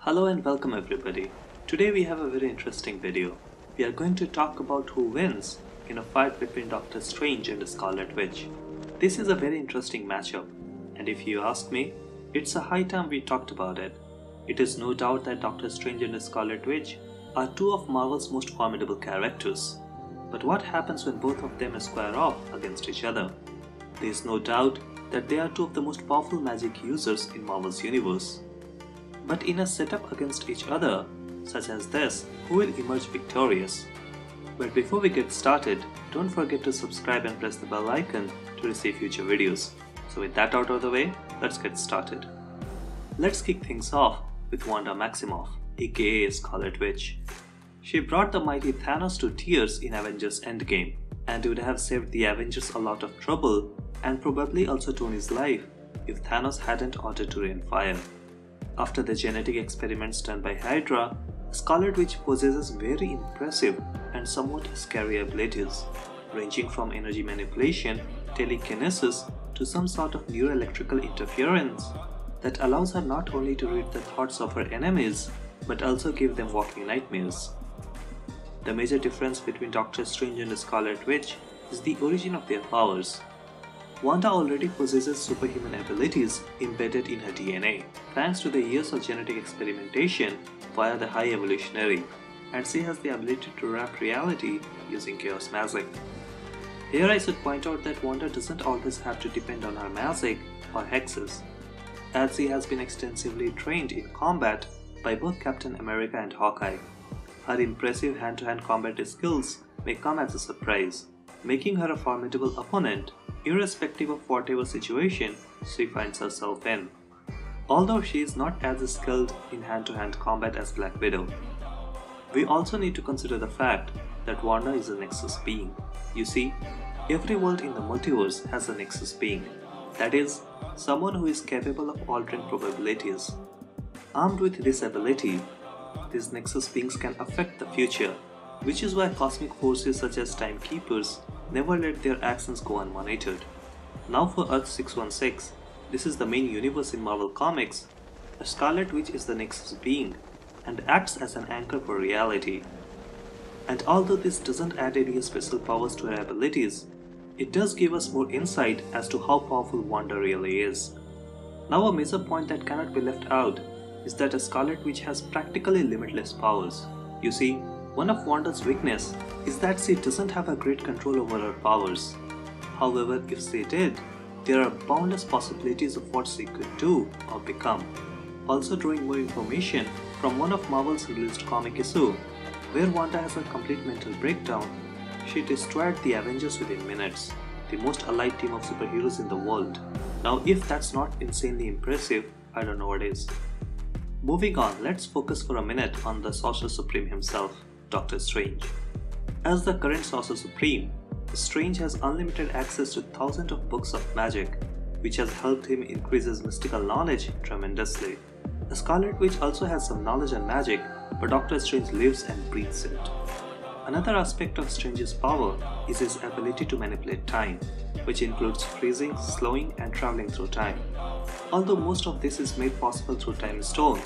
Hello and welcome everybody. Today we have a very interesting video. We are going to talk about who wins in a fight between Doctor Strange and the Scarlet Witch. This is a very interesting matchup, and if you ask me, it's a high time we talked about it. It is no doubt that Doctor Strange and the Scarlet Witch are two of Marvel's most formidable characters. But what happens when both of them square off against each other? There is no doubt that they are two of the most powerful magic users in Marvel's universe. But in a setup against each other, such as this, who will emerge victorious? But before we get started, don't forget to subscribe and press the bell icon to receive future videos. So with that out of the way, let's get started. Let's kick things off with Wanda Maximoff, aka Scarlet Witch. She brought the mighty Thanos to tears in Avengers Endgame, and would have saved the Avengers a lot of trouble and probably also Tony's life if Thanos hadn't ordered to rain fire. After the genetic experiments done by Hydra, Scarlet Witch possesses very impressive and somewhat scary abilities, ranging from energy manipulation, telekinesis, to some sort of neuroelectrical interference that allows her not only to read the thoughts of her enemies, but also give them walking nightmares. The major difference between Doctor Strange and the Scarlet Witch is the origin of their powers. Wanda already possesses superhuman abilities embedded in her DNA, thanks to the years of genetic experimentation via the High Evolutionary, and she has the ability to wrap reality using chaos magic. Here I should point out that Wanda doesn't always have to depend on her magic or hexes, as she has been extensively trained in combat by both Captain America and Hawkeye. Her impressive hand-to-hand combat skills may come as a surprise, making her a formidable opponent irrespective of whatever situation she finds herself in, although she is not as skilled in hand-to-hand combat as Black Widow. We also need to consider the fact that Wanda is a Nexus being. You see, every world in the multiverse has a Nexus being, that is, someone who is capable of altering probabilities. Armed with this ability, these Nexus beings can affect the future, which is why cosmic forces such as timekeepers never let their actions go unmonitored. Now for Earth 616, this is the main universe in Marvel Comics. The Scarlet Witch is the Nexus being and acts as an anchor for reality. And although this doesn't add any special powers to her abilities, it does give us more insight as to how powerful Wanda really is. Now a major point that cannot be left out is that a Scarlet Witch has practically limitless powers. You see, one of Wanda's weakness is that she doesn't have a great control over her powers. However, if she did, there are boundless possibilities of what she could do or become. Also drawing more information from one of Marvel's released comic issue, where Wanda has a complete mental breakdown, she destroyed the Avengers within minutes, the most allied team of superheroes in the world. Now if that's not insanely impressive, I don't know what is. Moving on, let's focus for a minute on the Sorcerer Supreme himself, Doctor Strange. As the current Sorcerer Supreme, Strange has unlimited access to thousands of books of magic, which has helped him increase his mystical knowledge tremendously. The Scarlet Witch also has some knowledge on magic, but Doctor Strange lives and breathes it. Another aspect of Strange's power is his ability to manipulate time, which includes freezing, slowing, and traveling through time. Although most of this is made possible through Time Stone,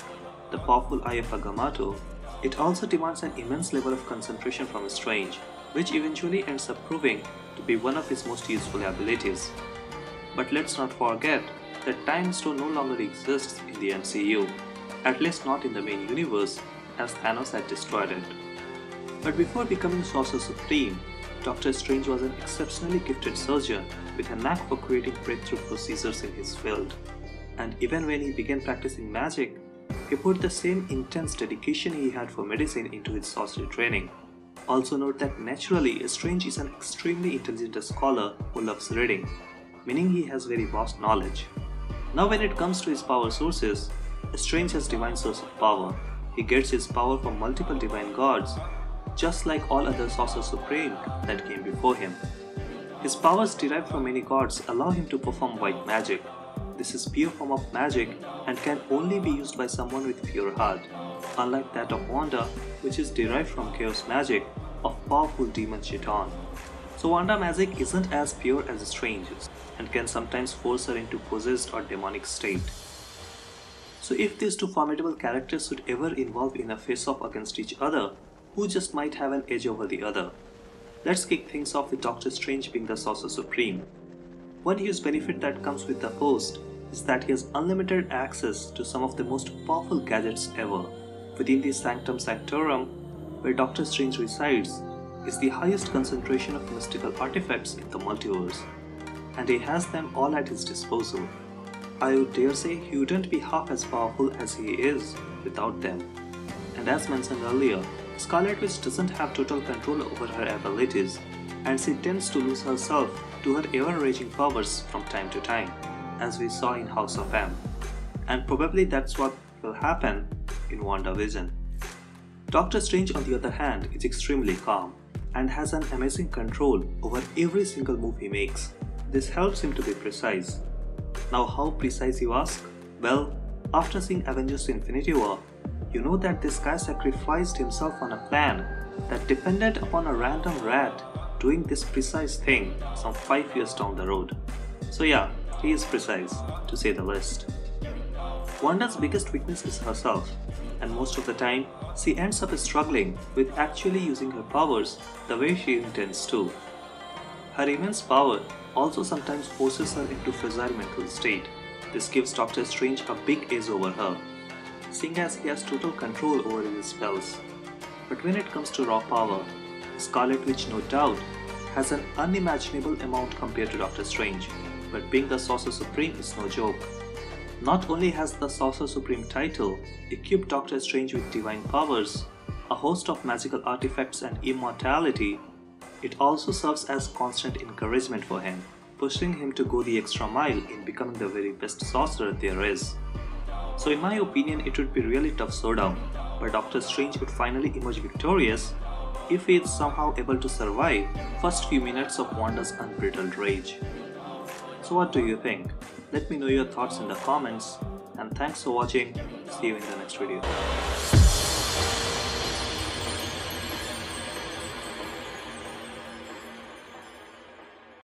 the powerful Eye of Agamotto, it also demands an immense level of concentration from Strange, which eventually ends up proving to be one of his most useful abilities. But let's not forget that Time Stone no longer exists in the MCU, at least not in the main universe, as Thanos had destroyed it. But before becoming Sorcerer Supreme, Doctor Strange was an exceptionally gifted surgeon with a knack for creating breakthrough procedures in his field. And even when he began practicing magic, he put the same intense dedication he had for medicine into his sorcery training. Also note that naturally, Strange is an extremely intelligent scholar who loves reading, meaning he has very vast knowledge. Now when it comes to his power sources, Strange has divine source of power. He gets his power from multiple divine gods, just like all other Sorcerer Supreme that came before him. His powers derived from many gods allow him to perform white magic. This is pure form of magic and can only be used by someone with pure heart, unlike that of Wanda, which is derived from chaos magic of powerful demon Shaitan. So Wanda magic isn't as pure as Strange's and can sometimes force her into possessed or demonic state. So if these two formidable characters would ever involve in a face-off against each other, who just might have an edge over the other? Let's kick things off with Doctor Strange being the Sorcerer Supreme. One huge benefit that comes with the host is that he has unlimited access to some of the most powerful gadgets ever. Within the Sanctum Sanctorum, where Doctor Strange resides, is the highest concentration of mystical artifacts in the multiverse, and he has them all at his disposal. I would dare say he wouldn't be half as powerful as he is without them. And as mentioned earlier, Scarlet Witch doesn't have total control over her abilities, and she tends to lose herself to her ever-raging powers from time to time, as we saw in House of M. And probably that's what will happen in WandaVision. Doctor Strange, on the other hand, is extremely calm and has an amazing control over every single move he makes. This helps him to be precise. Now, how precise, you ask? Well, after seeing Avengers Infinity War, you know that this guy sacrificed himself on a plan that depended upon a random rat doing this precise thing some 5 years down the road. So yeah, he is precise, to say the least. Wanda's biggest weakness is herself, and most of the time, she ends up struggling with actually using her powers the way she intends to. Her immense power also sometimes forces her into fragile mental state. This gives Doctor Strange a big edge over her, seeing as he has total control over his spells. But when it comes to raw power, Scarlet Witch no doubt has an unimaginable amount compared to Doctor Strange, but being the Sorcerer Supreme is no joke. Not only has the Sorcerer Supreme title equipped Doctor Strange with divine powers, a host of magical artifacts and immortality, it also serves as constant encouragement for him, pushing him to go the extra mile in becoming the very best sorcerer there is. So in my opinion, it would be really tough showdown, but Doctor Strange would finally emerge victorious if he is somehow able to survive first few minutes of Wanda's unbridled rage. So what do you think? Let me know your thoughts in the comments, and thanks for watching. See you in the next video.